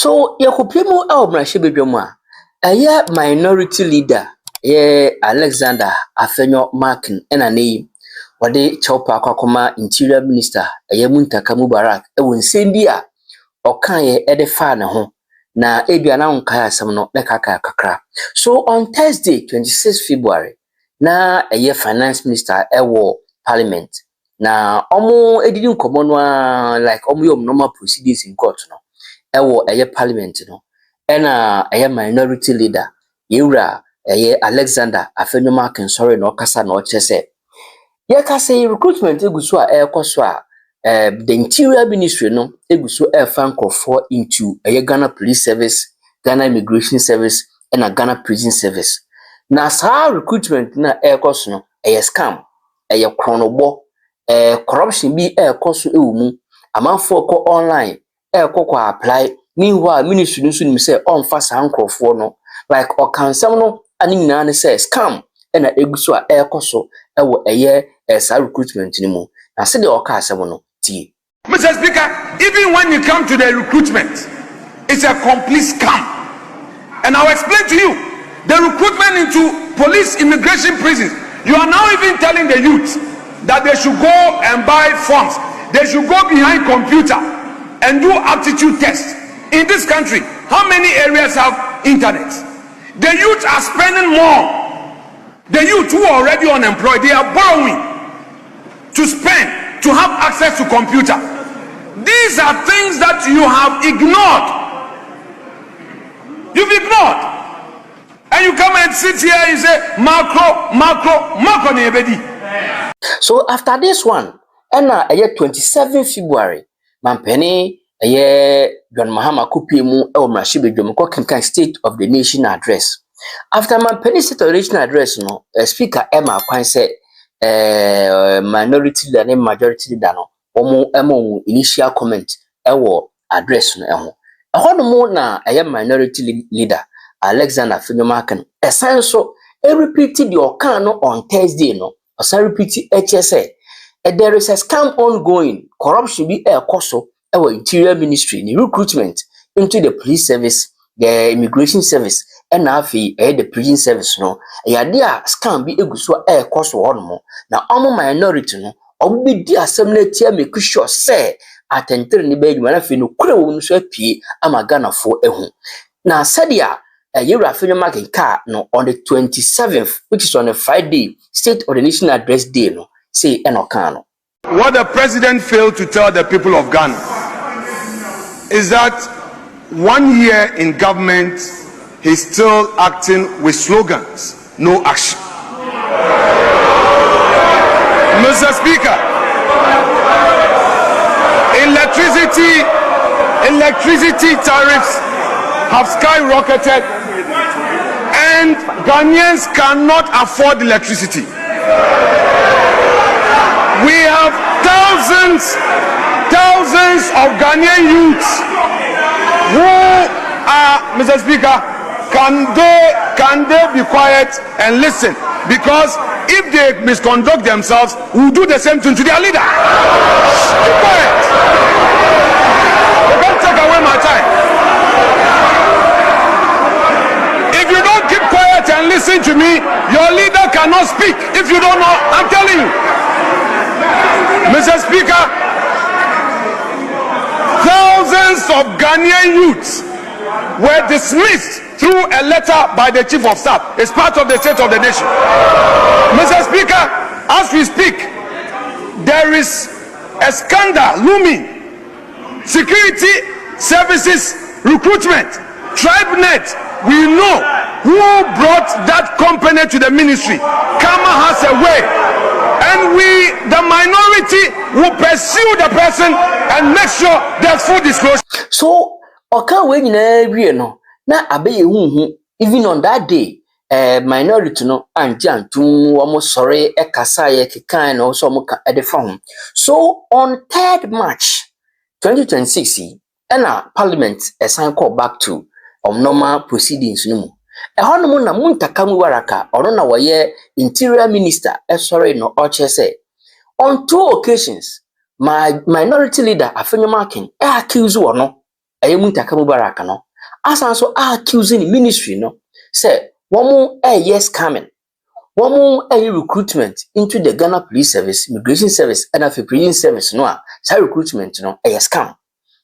So yakopemu awomrahye bedwam minority leader Alexander Afenyo Markin enane wade chawpa akoma interior minister Muntaka Mubarak nsɛm bi a ɔkan edefa ne ho na ebia na nkaa asɛm no na kakra. So on Thursday 26 February na finance minister parliament na omo edidi nkomo no like omo yom normal proceedings in court no parliament no ena minority leader yewura Alexander Afenyo Markin sorry no kasa no chese yakase recruitment eguso a ekoso a the interior ministry no eguso fan for into Ghana police service, Ghana immigration service and Ghana prison service. Na sa recruitment na ekoso no scam chronobo corruption bi ekoso ewumu amanfo ko online kwa apply meanwhile ministry nso nim say on fa sa nkrofo no like okansam no ani nyina ne say scam na eguso a ekoso ewo sa recruitment ni mu na se de okasam no tie. Mr. Speaker, even when you come to the recruitment, it's a complete scam. And I'll explain to you, the recruitment into police, immigration, prisons, you are now even telling the youth that they should go and buy forms. They should go behind computer and do aptitude tests. In this country, how many areas have internet? The youth are spending more. The youth who are already unemployed, they are borrowing to spend, to have access to computer. These are things that you have ignored. You've ignored. And you come and sit here and say, macro, nebedi. So after this one, and 27 February, Mampeni, John Mahama Kupiemu, Mashibe State of the Nation address. After Mampeni State of the Nation address, no, Speaker Emma Kwan said, minority leader and majority leader no omo initial comment address no mo na minority leader Alexander Afenyo Markin so repeated the okan no on Thursday no repeat HSA there is a scam ongoing, corruption be ekoso interior ministry ni recruitment into the police service, the immigration service and the prison service no dia scam bi eguso ekoso hono na omo minority no obi di assembly tia make sure say atentere ni be adwuma na fe no kura wo no so apie amagana fo ehu na sadia yewura Afenyo Markin car no on the 27th, which is on a Friday, State of the Nation address day no say enokano. What the president failed to tell the people of Ghana is that 1 year in government, he's still acting with slogans, no action. Mr. Speaker, electricity tariffs have skyrocketed and Ghanaians cannot afford electricity. We have thousands of Ghanaian youths who are, Mr. Speaker, can they be quiet and listen? Because if they misconduct themselves, we'll do the same thing to their leader. Keep quiet. You can't take away my time. If you don't keep quiet and listen to me, your leader cannot speak. If you don't know, I'm telling you. Mr. Speaker, thousands of Ghanaian youths were dismissed through a letter by the Chief of Staff. It's part of the State of the Nation. Mr. Speaker, as we speak, there is a scandal looming. Security services recruitment, TribeNet, we know who brought that company to the ministry. Kama has a way. And we, the minority, will pursue the person and make sure there's full disclosure. So, okay, when you know, na abeye even on that day, minority no anjan to almost sorry ekasa ye kikan no so mo ka edefam. So on 3rd March 2026, parliament assign call back to normal proceedings no. Ehon na Muntaka Mubarak ono na waye interior minister sorry no ochese. On 2 occasions, my minority leader Afenyo Markin accused ono Muntaka Mubarak no asan so accusing ministry no say woman yes coming woman recruitment into the Ghana Police Service, Immigration Service and Prison Service no recruitment no scam.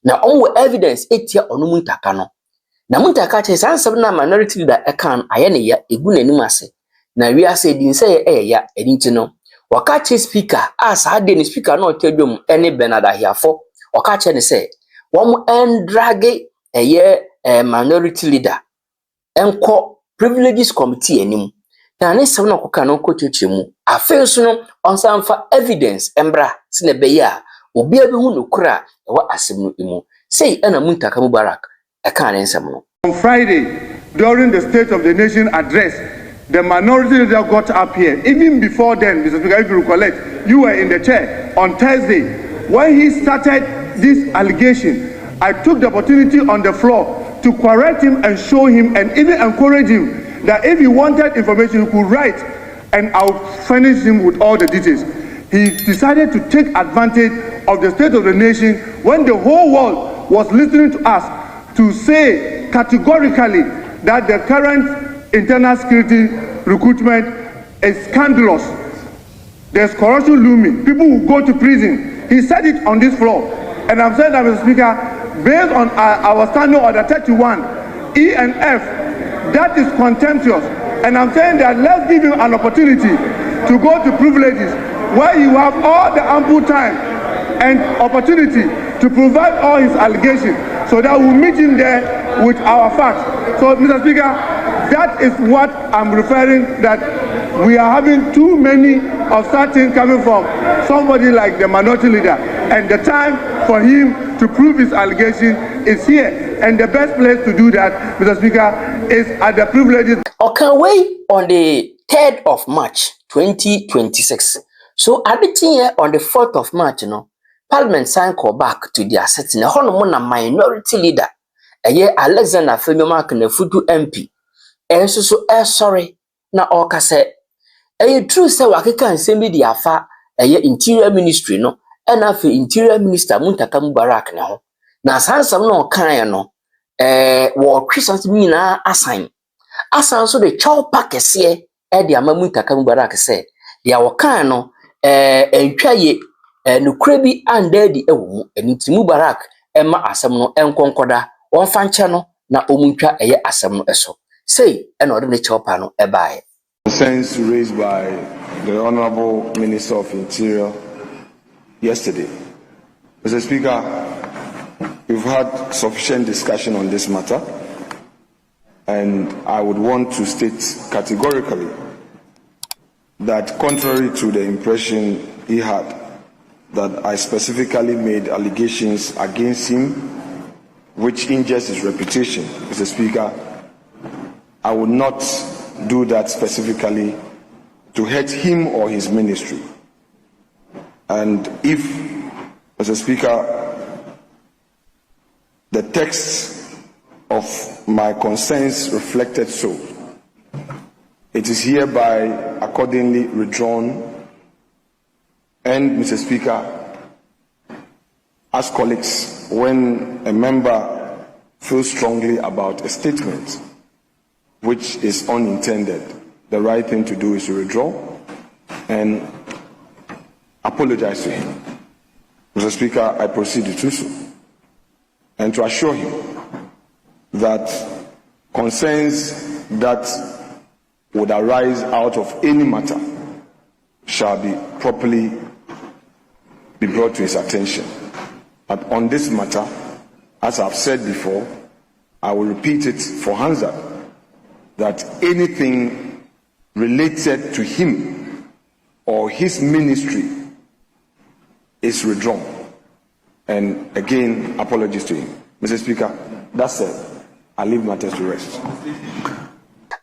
Na evidence etia onu Muntaka no. Na Muntaka che sansem na minority leader ekan aye ne ya egu nanim ase. Na wi ase din say ya edinti no. Waka che speaker saa de ne speaker no tedwom ene Bernard Ahiafo. Waka che ne say drag minority leader enko privileges committee anim. Na ne sem na koka no kocheche mu. Afenso no onsanfa evidence embra se ne be ya obi abi hu nokura ewa asem no imu. Say ana Muntaka Mubarak on Friday, during the State of the Nation address, the minority leader got up here. Even before then, Mr. Speaker, if you recollect, you were in the chair. On Thursday, when he started this allegation, I took the opportunity on the floor to correct him and show him and even encourage him that if he wanted information, he could write and I'll furnish him with all the details. He decided to take advantage of the State of the Nation when the whole world was listening to us to say categorically that the current internal security recruitment is scandalous. There's corruption looming. People will go to prison. He said it on this floor. And I'm saying that, Mr. Speaker, based on our standing order 31, E and F, that is contemptuous. And I'm saying that let's give him an opportunity to go to privileges where you have all the ample time and opportunity to provide all his allegations so that we'll meet him there with our facts. So, Mr. Speaker, that is what I'm referring, that we are having too many of such things coming from somebody like the minority leader. And the time for him to prove his allegation is here. And the best place to do that, Mr. Speaker, is at the privileges. Okay, wait on the 3rd of March 2026. So, everything here on the 4th of March, you know, Parliament signed call back to their setting. A whole minority leader, Alexander Afenyo Markin, a futu MP. And so sorry, na oka say. True say wakeka nsemi di afa interior ministry no, and afi interior minister Muntaka Mubarak na ho. Na sansam no kan no, wo Christians mi na assign. Asan so the chow pakese di ama Muntaka Mubarak say. Ya wo kan no, entwaye nukure bi anda di ewo mu eniti Mubarak ema asem no enkonkoda wonfa nche no na omuntwa asem no eso say ena ode ne chopa no ebae. Concerns raised by the Honorable Minister of Interior yesterday. Mr. Speaker, we've had sufficient discussion on this matter, and I would want to state categorically that contrary to the impression he had, that I specifically made allegations against him which injures his reputation, Mr. Speaker, I would not do that specifically to hurt him or his ministry. And if, Mr. Speaker, the text of my concerns reflected so, it is hereby accordingly withdrawn. And, Mr. Speaker, as colleagues, when a member feels strongly about a statement which is unintended, the right thing to do is to withdraw and apologize to him. Mr. Speaker, I proceed to do so and to assure him that concerns that would arise out of any matter shall be properly be brought to his attention. But on this matter, as I've said before, I will repeat it for Hansa, that anything related to him or his ministry is withdrawn. And again, apologies to him. Mr. Speaker, that's it. I leave matters to rest.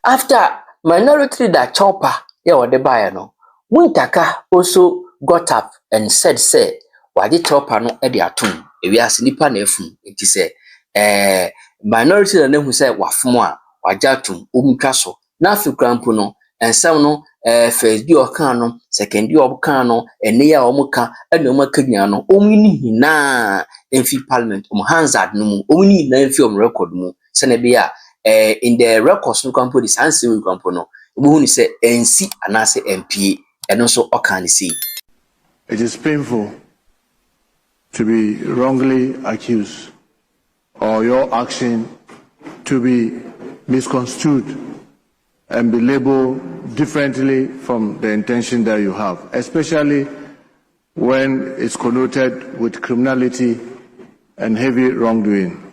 After minority leader Chopper, no, Muntaka also got up and said, say, wadi Chopper no edi atum, we are sniper nefum, it is a minority leader who said, wafumwa, wajatum, umkaso, na fikrampu no, and some no, first di oka no, second di oka no, ene ya omuka ene omaka nyina no omni hina enfi parliament Hansard no mu omni hina enfi record mu se na bia in the records no kampo di sanse we kampo no obu ni se NC anase MP eno so oka ni see. It is painful to be wrongly accused or your action to be misconstrued and be labeled differently from the intention that you have, especially when it's connoted with criminality and heavy wrongdoing.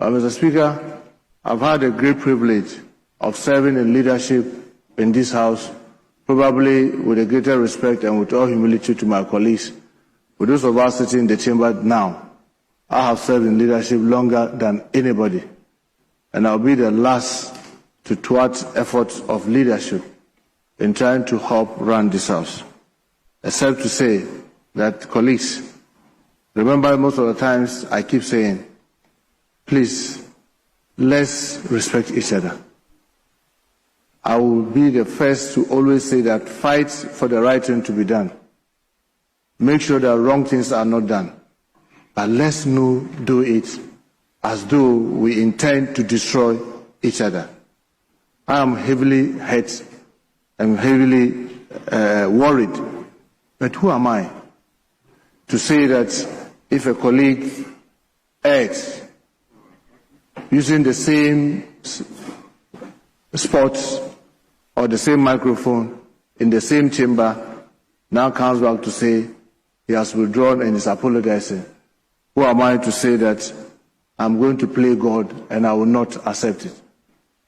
Mr. Speaker, I've had a great privilege of serving in leadership in this House, probably with a greater respect and with all humility to my colleagues. For those of us sitting in the chamber now, I have served in leadership longer than anybody, and I'll be the last to thwart efforts of leadership in trying to help run this House, except to say that, colleagues, remember most of the times I keep saying, please, let's respect each other. I will be the first to always say that fight for the right thing to be done. Make sure that wrong things are not done. But let's not do it as though we intend to destroy each other. I am heavily hurt and heavily worried. But who am I to say that if a colleague acts using the same spot or the same microphone in the same chamber now comes back to say he has withdrawn and is apologizing? Who am I to say that I'm going to play God and I will not accept it?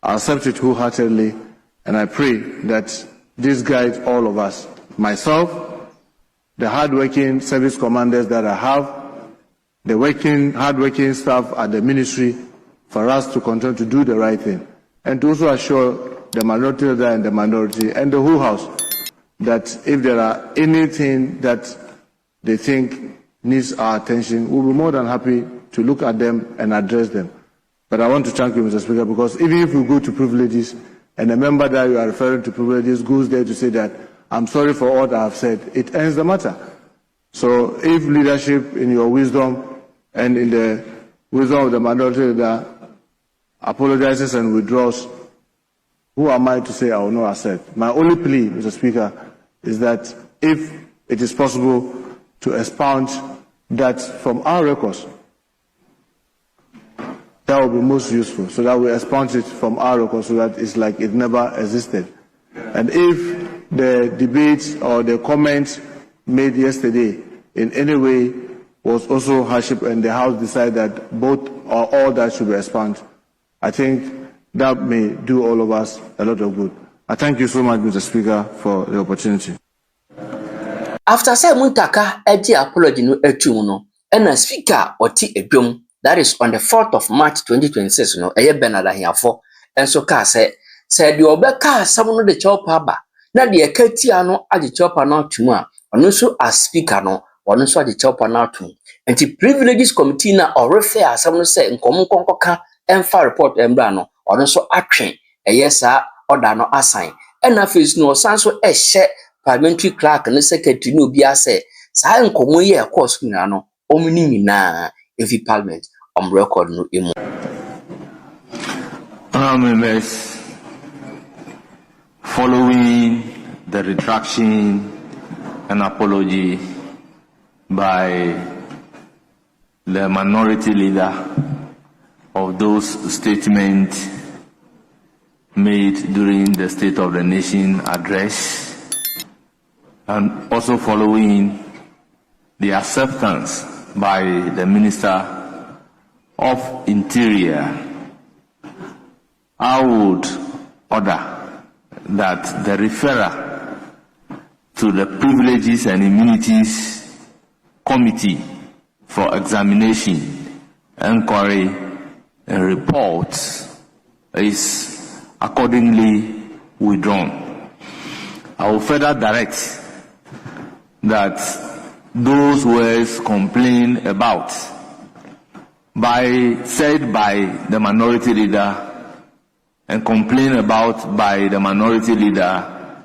I accept it wholeheartedly, and I pray that this guides all of us, myself, the hardworking service commanders that I have, the hardworking staff at the ministry, for us to continue to do the right thing, and to also assure the minority leader and the minority and the whole House that if there are anything that they think needs our attention, we'll be more than happy to look at them and address them. But I want to thank you, Mr. Speaker, because even if we go to privileges and a member that you are referring to privileges goes there to say that I'm sorry for what I have said, it ends the matter. So if leadership in your wisdom and in the wisdom of the minority leader apologizes and withdraws, who am I to say I will not accept? My only plea, Mr. Speaker, is that if it is possible to expound that from our records, that will be most useful, so that we expunge it from our records so that it's like it never existed. And if the debate or the comment made yesterday in any way was also hardship and the House decided that both or all that should be expunged, I think that may do all of us a lot of good. I thank you so much, Mr. Speaker, for the opportunity. After say Muntaka eji apology no etu no, and speaker oti edwom. That is on the 4th of March 2026, no, Bernard Ahiafo, and so ka said the Obeka, someone the chopper ba. Na the Ketiano at the chopper now to one, and also as speaker no, or also at the chopper now to. And the privileges committee na or refer someone say in common concoca and far report embrano, or also action, a yes, sir, or dano assign. And if it's no sanso a share parliamentary clerk and the secretary no be say, Sign common year course, no, omni na. Every parliament on record no emo. Members, following the retraction and apology by the minority leader of those statements made during the State of the Nation address, and also following the acceptance by the Minister of Interior, I would order that the referral to the Privileges and Immunities Committee for examination, inquiry, and reports is accordingly withdrawn. I will further direct that those words complained about said by the minority leader and complained about by the minority leader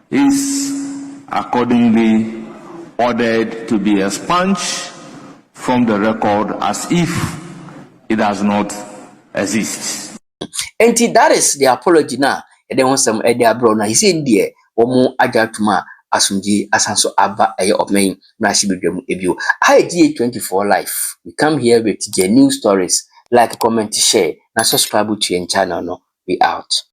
is accordingly ordered to be expunged from the record as if it does not exist. And that is the apology now. And then once some idea bro now he's in there omo ajatuma asumji asanso aba of main nasibidwem ebio. IGA24 Life. We come here with the new stories. Like, comment, share, and subscribe to your channel. No, we out.